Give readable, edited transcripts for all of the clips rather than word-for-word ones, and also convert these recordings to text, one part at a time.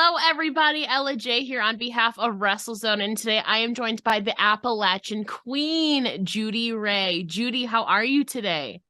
Hello, everybody. Ella J here on behalf of WrestleZone, and today I am joined by the Appalachian Queen, Judi Rae. Judi, how are you today?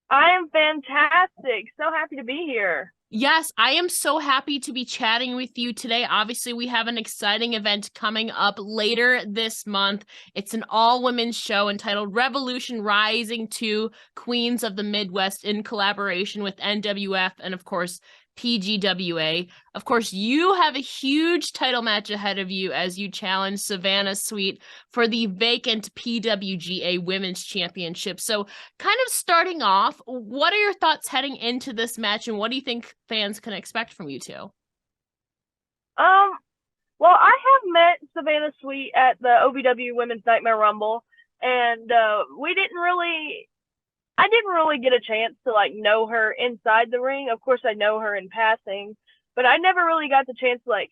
I am fantastic. So happy to be here. Yes, I am so happy to be chatting with you today. Obviously, we have an exciting event coming up later this month. It's an all-women's show entitled Revolution Rising to Queens of the Midwest in collaboration with NWF and, of course, PGWA. Of course, you have a huge title match ahead of you as you challenge Savannah Sweet for the vacant PWGA Women's Championship. So, kind of starting off, what are your thoughts heading into this match, and what do you think fans can expect from you two? Um, well, I have met Savannah Sweet at the OVW Women's Nightmare Rumble, and I didn't really get a chance to know her inside the ring. Of course, I know her in passing, but I never really got the chance to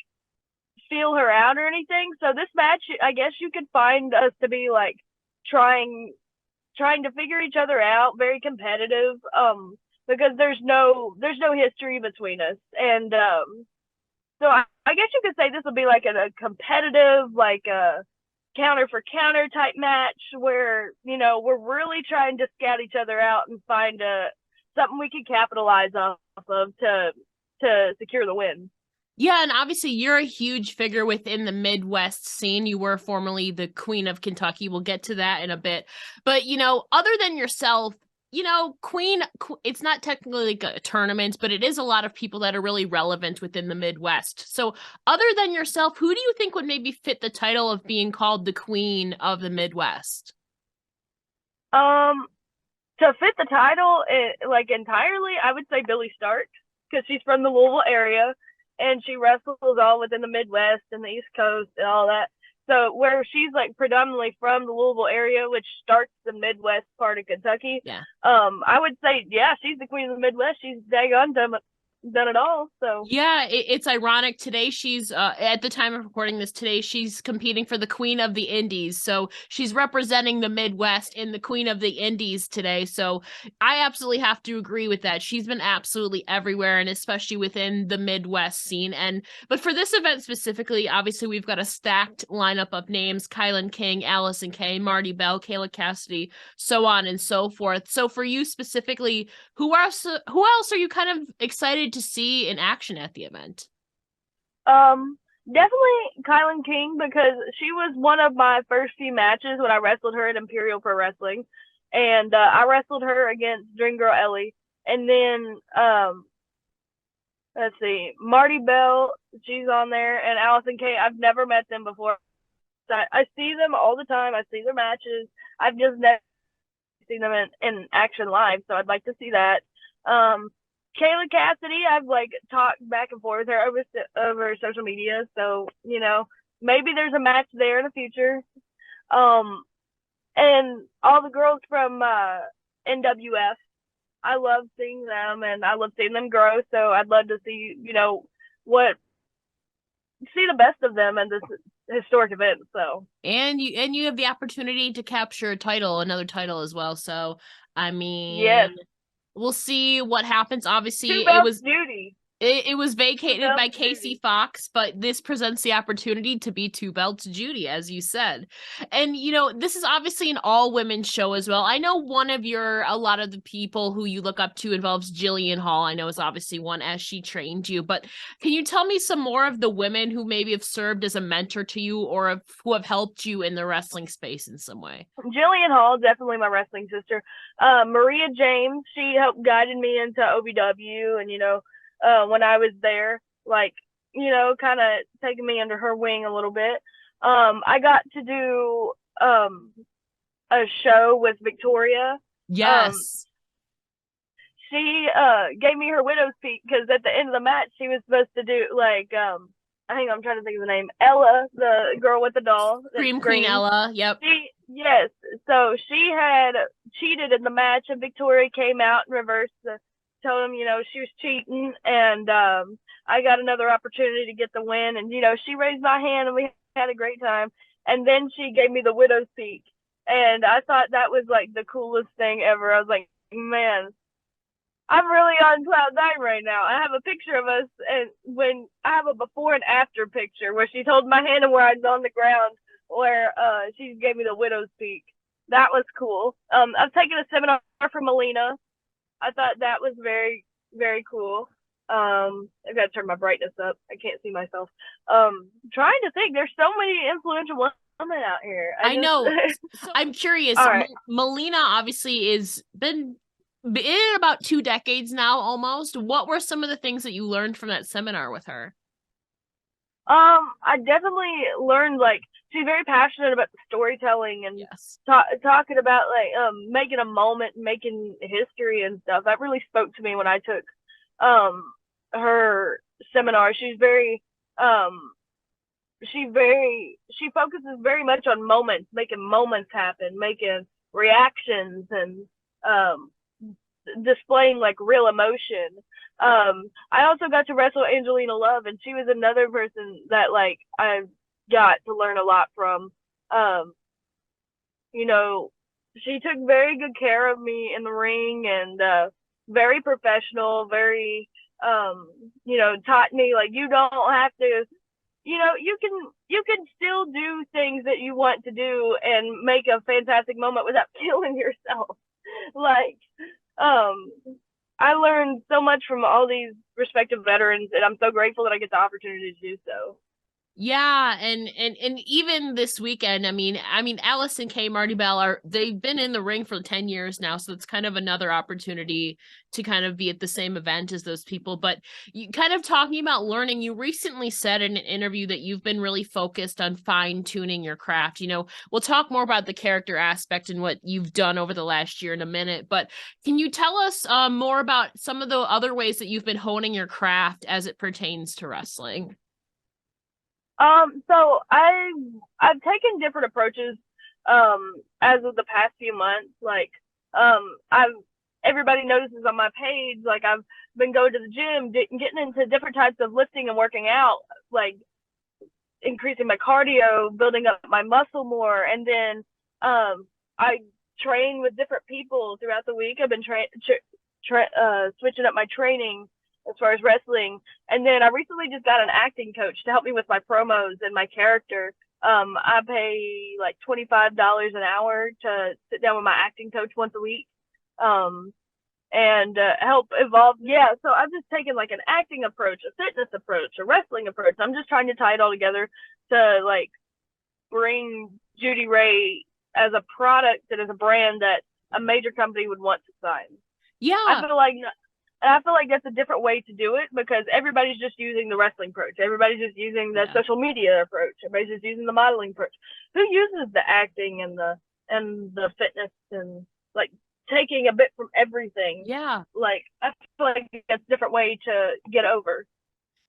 feel her out or anything. So this match, I guess you could find us to be trying trying to figure each other out, very competitive. Because there's no history between us, and so I guess you could say this will be like a competitive, like a counter for counter type match where we're really trying to scout each other out and find something we can capitalize off of to secure the win. Yeah, and obviously you're a huge figure within the Midwest scene. You were formerly the Queen of Kentucky. We'll get to that in a bit. But, other than yourself, it's not technically like a tournament, but it is a lot of people that are really relevant within the Midwest. So, other than yourself, who do you think would maybe fit the title of being called the Queen of the Midwest? Um, to fit the title, entirely, I would say Billy Stark because she's from the Louisville area and she wrestles all within the Midwest and the East Coast and all that. So where she's predominantly from the Louisville area, which starts the Midwest part of Kentucky, Yeah. I would say, yeah, she's the queen of the Midwest. She's daggone done it all. So Yeah, it's ironic. Today she's at the time of recording this today, she's competing for the Queen of the Indies. So she's representing the Midwest in the Queen of the Indies today. So I absolutely have to agree with that. She's been absolutely everywhere, and especially within the Midwest scene. But for this event specifically, obviously we've got a stacked lineup of names: Kylan King, Allison Kay, Marty Bell, Kayla Cassidy, so on and so forth. So for you specifically, who else are you kind of excited to see in action at the event? definitely Kylan King because she was one of my first few matches when I wrestled her at Imperial Pro Wrestling, and I wrestled her against Dream Girl Ellie, and then let's see, Marty Bell, she's on there, and Allison Kay. I've never met them before. I see them all the time. I see their matches. I've just never seen them in action live, so I'd like to see that. Um, Kayla Cassidy, I've talked back and forth with her over social media, so maybe there's a match there in the future. Um, and all the girls from NWF, I love seeing them, and I love seeing them grow. So I'd love to see what see the best of them in this historic event. So And you have the opportunity to capture another title as well. So I yes, mean, we'll see what happens. two Obviously, it belts was Judy, it was two vacated by belts Casey Judy. Fox, but this presents the opportunity to be two belts Judi, as you said. And this is obviously an all-women show as well. I know a lot of the people who you look up to involves Jillian Hall. I know is obviously one as she trained you, but can you tell me some more of the women who maybe have served as a mentor to you or who have helped you in the wrestling space in some way? Jillian Hall, definitely my wrestling sister. Maria James, she helped guided me into OVW, and when I was there, kind of taking me under her wing a little bit. I got to do a show with Victoria. Um, Yes. she gave me her widow's peak because at the end of the match she was supposed to do I think I'm trying to think of the name. Ella, the girl with the doll that Scream Queen screams. Ella. Yep. Yes, so she had cheated in the match, and Victoria came out and reversed told him she was cheating, and I got another opportunity to get the win, and she raised my hand and we had a great time, and then she gave me the widow's peak, and I thought that was the coolest thing ever. I was like, man, I'm really on cloud nine right now. I have a picture of us, and when I have a before and after picture where she's holding my hand and where I was on the ground, where she gave me the widow's peak. That was cool. I've taken a seminar from Melina. I thought that was very, very cool. I've got to turn my brightness up. I can't see myself. Trying to think. There's so many influential women out here. I know. So I'm curious. All right. Melina obviously is been in about 2 decades now, almost. What were some of the things that you learned from that seminar with her? I definitely learned, like, she's very passionate about the storytelling and Yes. talking about, like, making a moment, making history and stuff. That really spoke to me when I took her seminar. She's very she focuses very much on moments, making moments happen, making reactions, and displaying like real emotion. I also got to wrestle Angelina Love, and she was another person that like I got to learn a lot from. You know, she took very good care of me in the ring, and very professional, very taught me like you don't have to, you can still do things that you want to do and make a fantastic moment without killing yourself. Like, I learned so much from all these respective veterans, and I'm so grateful that I get the opportunity to do so. Yeah, and even this weekend, I mean, Allison K, Marty Bell they've been in the ring for 10 years now, so it's kind of another opportunity to kind of be at the same event as those people. But you kind of talking about learning, you recently said in an interview that you've been really focused on fine-tuning your craft. We'll talk more about the character aspect and what you've done over the last year in a minute, but can you tell us more about some of the other ways that you've been honing your craft as it pertains to wrestling? So I've taken different approaches as of the past few months. Like, I've everybody notices on my page, like I've been going to the gym, getting into different types of lifting and working out, like increasing my cardio, building up my muscle more, and then I train with different people throughout the week. I've been switching up my training as far as wrestling. And then I recently just got an acting coach to help me with my promos and my character. I pay like $25 an hour to sit down with my acting coach once a week, and help evolve. Yeah, so I've just taken like an acting approach, a fitness approach, a wrestling approach. I'm just trying to tie it all together to like bring Judi Rae as a product and as a brand that a major company would want to sign. Yeah. I feel like that's a different way to do it, because everybody's just using the wrestling approach. Everybody's just using the social media approach. Everybody's just using the modeling approach. Who uses the acting and the fitness and like taking a bit from everything? Yeah. Like, I feel like that's a different way to get over.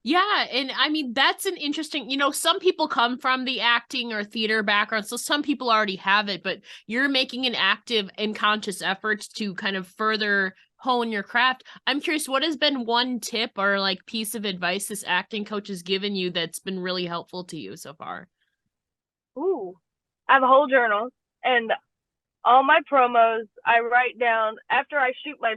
Yeah, and I mean that's an interesting, some people come from the acting or theater background, so some people already have it, but you're making an active and conscious effort to kind of further hone your craft. I'm curious, what has been one tip or like piece of advice this acting coach has given you that's been really helpful to you so far? Ooh, I have a whole journal, and all my promos I write down after I shoot my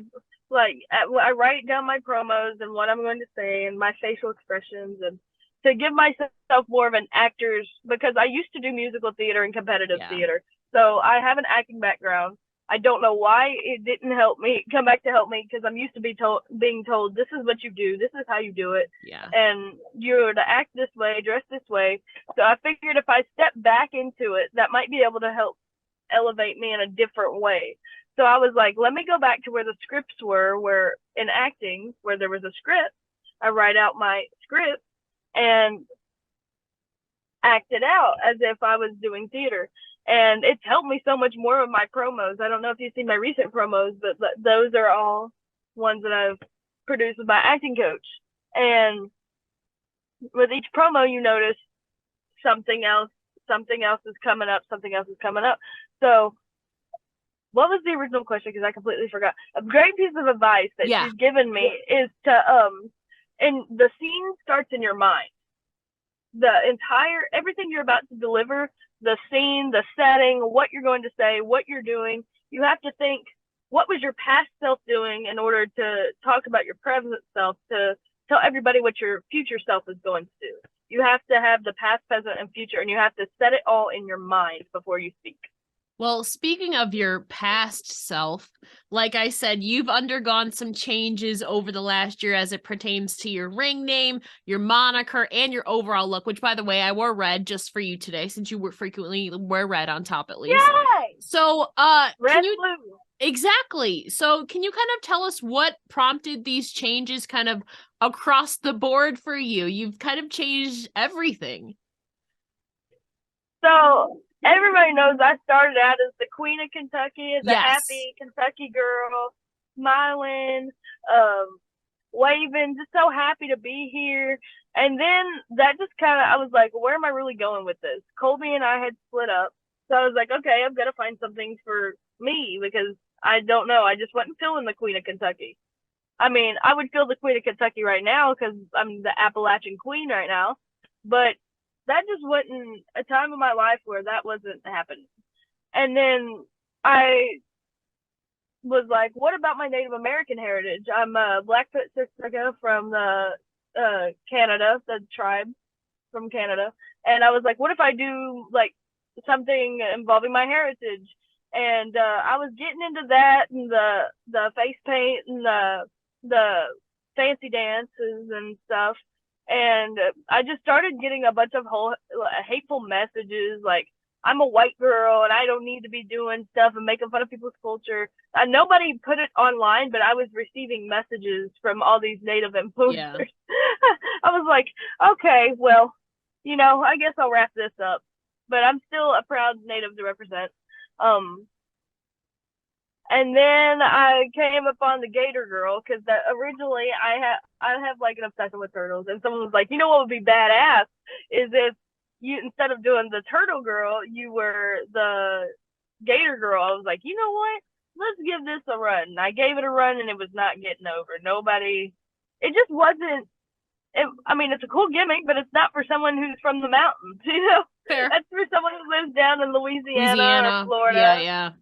I write down my promos and what I'm going to say and my facial expressions, and to give myself more of an actor's, because I used to do musical theater and competitive theater, so I have an acting background. I don't know why it didn't come back to help me, because I'm used to being told this is what you do, this is how you do it, and you're to act this way, dress this way. So I figured if I step back into it, that might be able to help elevate me in a different way. So I was like, let me go back to where the scripts were, where in acting, where there was a script, I write out my script and act it out as if I was doing theater. And it's helped me so much more with my promos. I don't know if you've seen my recent promos, but those are all ones that I've produced with my acting coach. And with each promo, you notice something else is coming up, something else is coming up. So what was the original question? Because I completely forgot. A great piece of advice that she's given me is to, and the scene starts in your mind. Everything you're about to deliver, the scene, the setting, what you're going to say, what you're doing, you have to think what was your past self doing in order to talk about your present self, to tell everybody what your future self is going to do. You have to have the past, present, and future, and you have to set it all in your mind before you speak. Well, speaking of your past self, like I said, you've undergone some changes over the last year as it pertains to your ring name, your moniker, and your overall look, which, by the way, I wore red just for you today since you frequently wear red on top at least. Yay! So, Red, blue. Exactly. So can you kind of tell us what prompted these changes kind of across the board for you? You've kind of changed everything. So everybody knows I started out as the Queen of Kentucky, as a Yes. happy Kentucky girl, smiling, waving, just so happy to be here. And then that just kind of, I was like, where am I really going with this? Colby and I had split up. So I was like, okay, I've got to find something for me because I don't know. I just wasn't feeling the Queen of Kentucky. I mean, I would feel the Queen of Kentucky right now because I'm the Appalachian Queen right now. But that just wasn't a time in my life where that wasn't happening. And then I was like, what about my Native American heritage? I'm a Blackfoot Siksika from Canada, the tribe from Canada. And I was like, what if I do like something involving my heritage? And I was getting into that and the face paint and the fancy dances and stuff. And I just started getting a bunch of hateful messages like, I'm a white girl and I don't need to be doing stuff and making fun of people's culture. Nobody put it online, but I was receiving messages from all these Native influencers. Yeah. I was like, okay, well, I guess I'll wrap this up. But I'm still a proud Native to represent. And then I came upon the Gator Girl because originally I have like an obsession with turtles, and someone was like, what would be badass is if you, instead of doing the Turtle Girl, you were the Gator Girl. I was like, you know what? Let's give this a run. And I gave it a run, and it was not getting over. It just wasn't. I mean, it's a cool gimmick, but it's not for someone who's from the mountains. Fair. That's for someone who lives down in Louisiana or Florida. Yeah.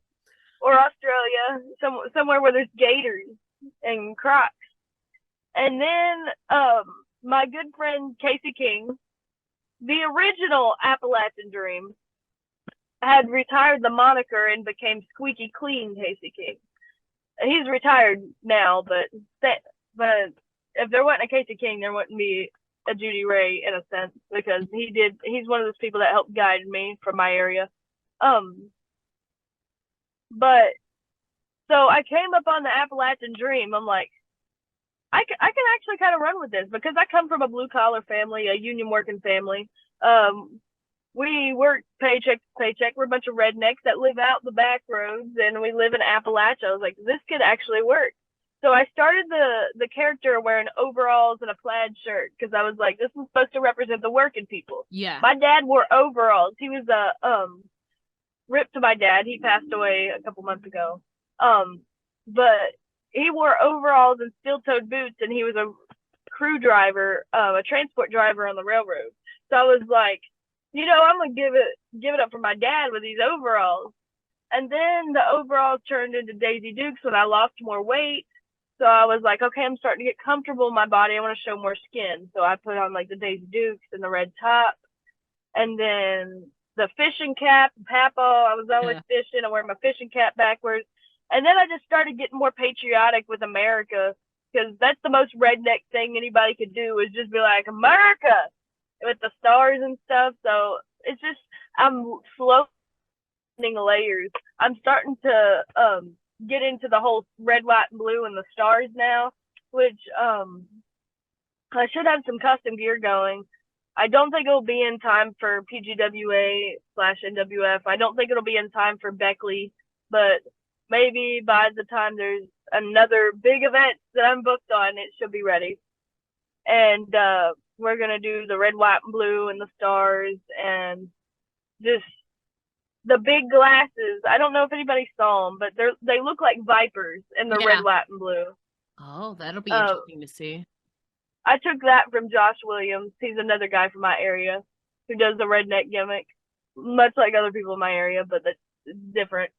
Or Australia, somewhere where there's gators and crocs. And then my good friend Casey King, the original Appalachian Dream, had retired the moniker and became Squeaky Clean Casey King. He's retired now, but if there wasn't a Casey King, there wouldn't be a Judi Rae in a sense, because he's one of those people that helped guide me from my area. But so I came up on the Appalachian Dream. I'm like, I can actually kind of run with this because I come from a blue collar family, a union working family. We work paycheck to paycheck. We're a bunch of rednecks that live out the back roads, and we live in Appalachia. I was like, this could actually work. So I started the character wearing overalls and a plaid shirt because I was like, this is supposed to represent the working people. Yeah. My dad wore overalls. He was rip to my dad. He passed away a couple months ago. But he wore overalls and steel-toed boots, and he was a crew driver, a transport driver on the railroad. So I was like, I'm gonna give it up for my dad with these overalls. And then the overalls turned into Daisy Dukes when I lost more weight. So I was like, okay, I'm starting to get comfortable in my body. I want to show more skin. So I put on like the Daisy Dukes and the red top, and then the fishing cap, Papa. I was always fishing. I wear my fishing cap backwards. And then I just started getting more patriotic with America, because that's the most redneck thing anybody could do, is just be like, America, with the stars and stuff. So it's just, I'm slowly layers. I'm starting to get into the whole red, white, and blue and the stars now, which I should have some custom gear going. I don't think it'll be in time for PGWA/NWF. I don't think it'll be in time for Beckley, but maybe by the time there's another big event that I'm booked on, it should be ready. And we're going to do the red, white, and blue and the stars and just the big glasses. I don't know if anybody saw them, but they look like vipers in the red, white, and blue. Oh, that'll be interesting to see. I took that from Josh Williams. He's another guy from my area who does the redneck gimmick, much like other people in my area, but that's different.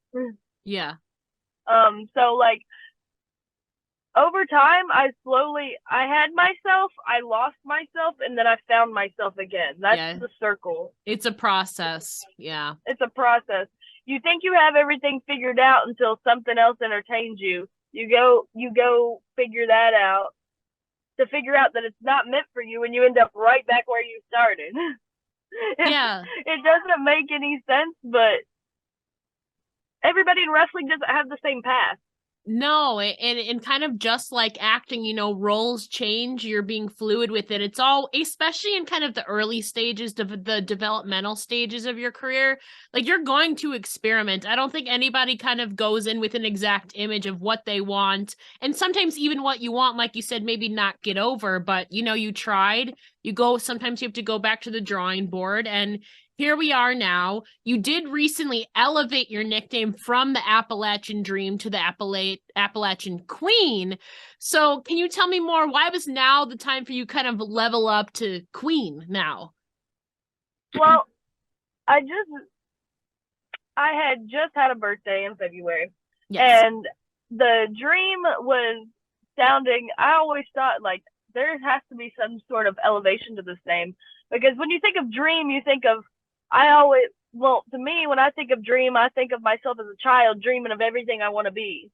Yeah. So like over time, I had myself, I lost myself, and then I found myself again. That's Yeah. the circle. It's a process. Yeah. It's a process. You think you have everything figured out until something else entertains you. You go figure that out to figure out that it's not meant for you, and you end up right back where you started. Yeah. It doesn't make any sense, but everybody in wrestling doesn't have the same path. No, and kind of just like acting, you know, roles change, you're being fluid with it. It's all, especially in kind of the early stages, the developmental stages of your career, like you're going to experiment. I don't think anybody kind of goes in with an exact image of what they want. And sometimes even what you want, like you said, maybe not get over, but you know, you tried, you go, sometimes you have to go back to the drawing board, and here we are now. You did recently elevate your nickname from the Appalachian Dream to the Appalachian Queen. So can you tell me more? Why was now the time for you kind of level up to Queen now? Well, I had just had a birthday in February, Yes. and the dream was sounding. I always thought like there has to be some sort of elevation to this name, because when you think of dream, you think of. I always well to me when I think of dream, I think of myself as a child dreaming of everything I want to be.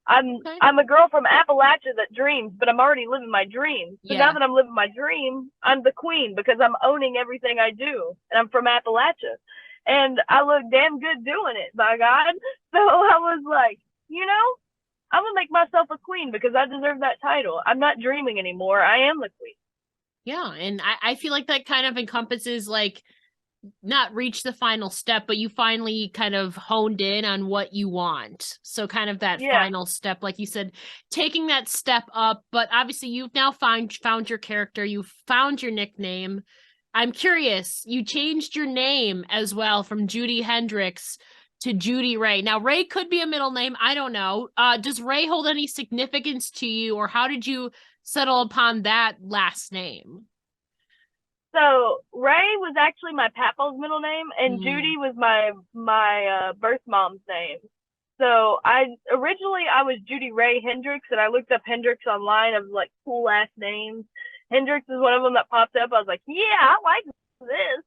Okay. I'm a girl from Appalachia that dreams, but I'm already living my dream. So now Yeah. that I'm living my dream, I'm the queen because I'm owning everything I do, and I'm from Appalachia, and I look damn good doing it, by God. So I was like, I'm gonna make myself a queen because I deserve that title. I'm not dreaming anymore. I am the queen. Yeah. And I feel like that kind of encompasses like not reach the final step, but you finally kind of honed in on what you want. So kind of that Yeah. final step, like you said, taking that step up, but obviously you've now found your character, you've found your nickname. I'm curious, you changed your name as well from Judy Hendricks to Judi Rae. Now, Rae could be a middle name. I don't know. Does Rae hold any significance to you, or how did you settle upon that last name? So Ray was actually my papa's middle name, and Mm, Judy was my birth mom's name. So I was Judi Rae Hendricks, and I looked up Hendricks online of like cool ass names. Hendricks is one of them that popped up. I was like, yeah, I like this.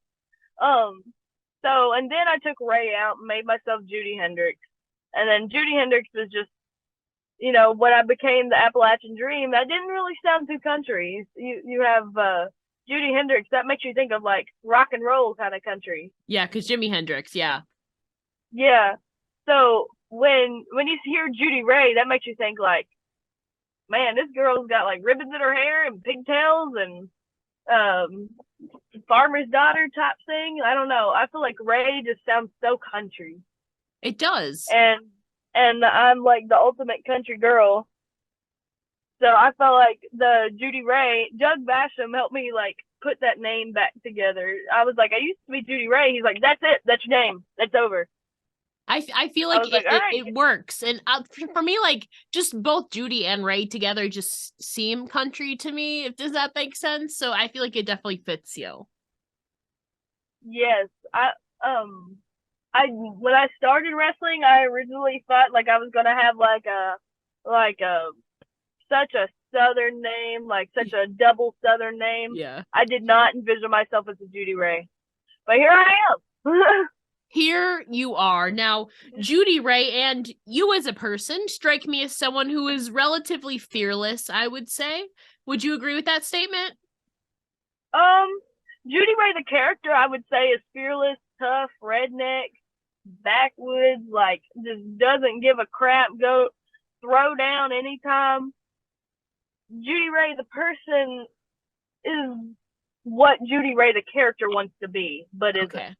Um, so and then I took Ray out and made myself Judy Hendricks, and then Judy Hendricks was just when I became the Appalachian Dream. That didn't really sound too country. You have Judy Hendricks. That makes you think of like rock and roll kind of country. yeah, because Jimi Hendrix, yeah. Yeah. So when you hear Judi Rae, that makes you think like, man, this girl's got like ribbons in her hair and pigtails and um farmer's daughter type thing. I don't know. I feel like Ray just sounds so country, It does. and I'm like the ultimate country girl. So I felt like the Judi Rae, Doug Basham helped me like put that name back together. I was like, I used to be Judi Rae. He's like, that's it. That's your name. That's over. I feel I like was like, all right. it works. And for me, like just both Judy and Ray together just seem country to me. If does that make sense? So I feel like it definitely fits you. Yes. Um I when I started wrestling, I originally thought like I was gonna have like a such a southern name, like such a double southern name. Yeah. I did not envision myself as a Judi Rae. But here I am. Here you are. Now, Judi Rae and you as a person strike me as someone who is relatively fearless, I would say. Would you agree with that statement? um Judi Rae the character I would say is fearless, tough, redneck, backwoods, like just doesn't give a crap, go throw down anytime. Judi Rae the person is what Judi Rae the character wants to be, but isn't. Okay.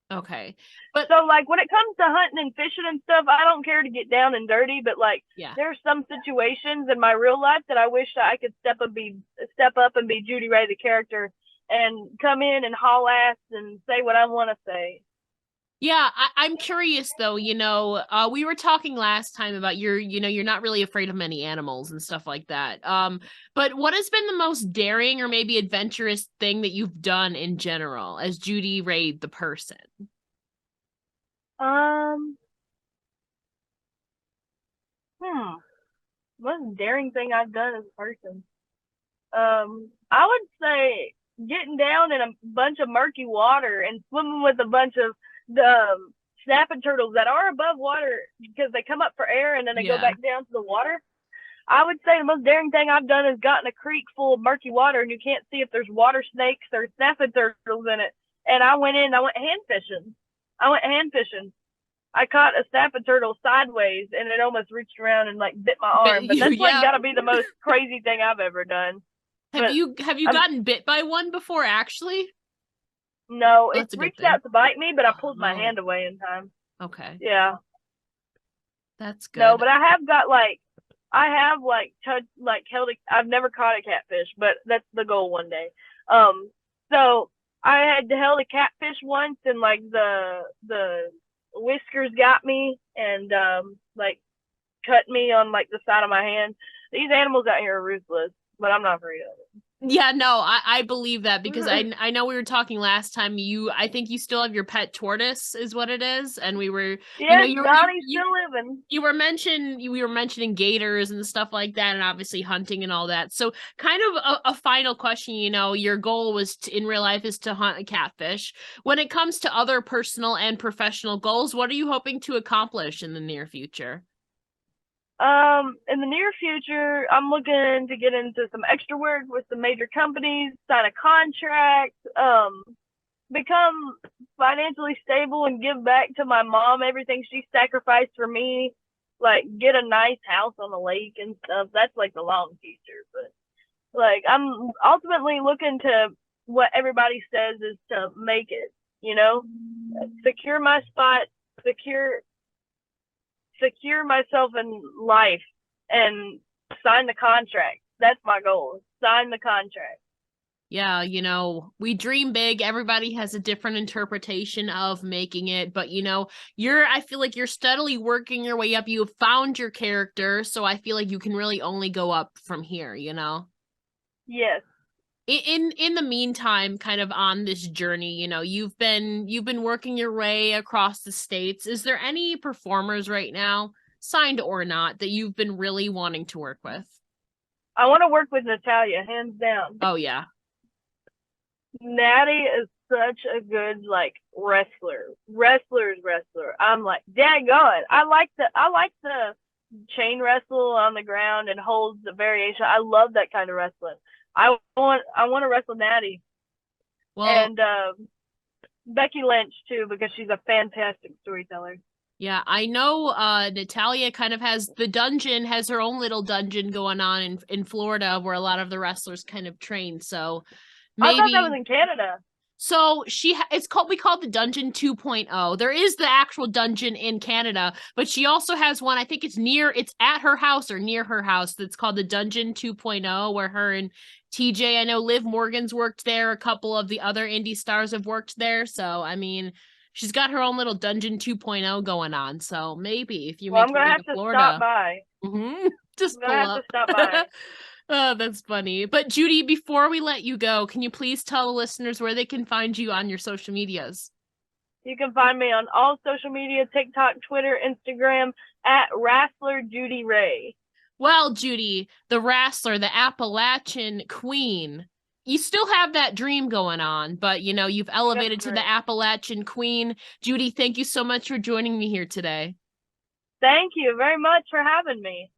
Okay. But So like when it comes to hunting and fishing and stuff, I don't care to get down and dirty, but like yeah. there's some situations in my real life that I wish I could step up and be Judi Rae the character and come in and haul ass and say what I want to say. Yeah, I'm curious though, we were talking last time about you're not really afraid of many animals and stuff like that. But what has been the most daring or maybe adventurous thing that you've done in general as Judi Rae the person? Um Most daring thing I've done as a person. I would say getting down in a bunch of murky water and swimming with a bunch of the snapping turtles that are above water because they come up for air and then they go back down to the water. I would say the most daring thing I've done is gotten a creek full of murky water and you can't see if there's water snakes or snapping turtles in it. And I went hand fishing. I caught a snapping turtle sideways and it almost reached around and like bit my arm. But that's like gotta be the most crazy thing I've ever done. Have you gotten bit by one before actually? No, it's reached out to bite me, but I pulled my hand away in time. Okay. Yeah. That's good. No, but I have held I've never caught a catfish, but that's the goal one day. So I had held a catfish once and like the whiskers got me and like cut me on like the side of my hand. These animals out here are ruthless, but I'm not afraid of it. Yeah, no, I believe that because I know we were talking last time. I think you still have your pet tortoise, is what it is, and we were Donnie's still living. We were mentioning gators and stuff like that, and obviously hunting and all that. So, kind of a final question. Your goal was in real life is to hunt a catfish. When it comes to other personal and professional goals, what are you hoping to accomplish in the near future? In the near future, I'm looking to get into some extra work with some major companies, sign a contract, become financially stable and give back to my mom everything she sacrificed for me, like get a nice house on the lake and stuff. That's like the long future, but like I'm ultimately looking to what everybody says is to make it, secure my spot, secure myself in life and sign the contract. That's my goal. Sign the contract. Yeah, we dream big. Everybody has a different interpretation of making it, but I feel like you're steadily working your way up. You have found your character, so I feel like you can really only go up from here, Yes. In the meantime, kind of on this journey, you've been working your way across the states. Is there any performers right now, signed or not, that you've been really wanting to work with? I want to work with Natalya, hands down. Oh yeah. Natty is such a good wrestler. Wrestler's wrestler. I'm like, daggone. I like the chain wrestle on the ground and hold the variation. I love that kind of wrestling. I want to wrestle Natty. Well, and Becky Lynch too, because she's a fantastic storyteller. Yeah, I know Natalya kind of has her own little dungeon going on in Florida where a lot of the wrestlers kind of train. So maybe I thought that was in Canada. So we call it the Dungeon 2.0. There is the actual dungeon in Canada, but she also has one. I think it's at her house or near her house. That's called the Dungeon 2.0, where her and TJ, I know Liv Morgan's worked there. A couple of the other indie stars have worked there. So, I mean, she's got her own little Dungeon 2.0 going on. So maybe if you make your way to Florida. I'm going to have to stop by. Mm-hmm. Just pull up. To stop by. Oh, that's funny. But Judi, before we let you go, can you please tell the listeners where they can find you on your social medias? You can find me on all social media, TikTok, Twitter, Instagram, at Wrestler Judi Rae. Well, Judi, the wrestler, the Appalachian Queen, you still have that dream going on, but you've elevated to the Appalachian Queen. Judi, thank you so much for joining me here today. Thank you very much for having me.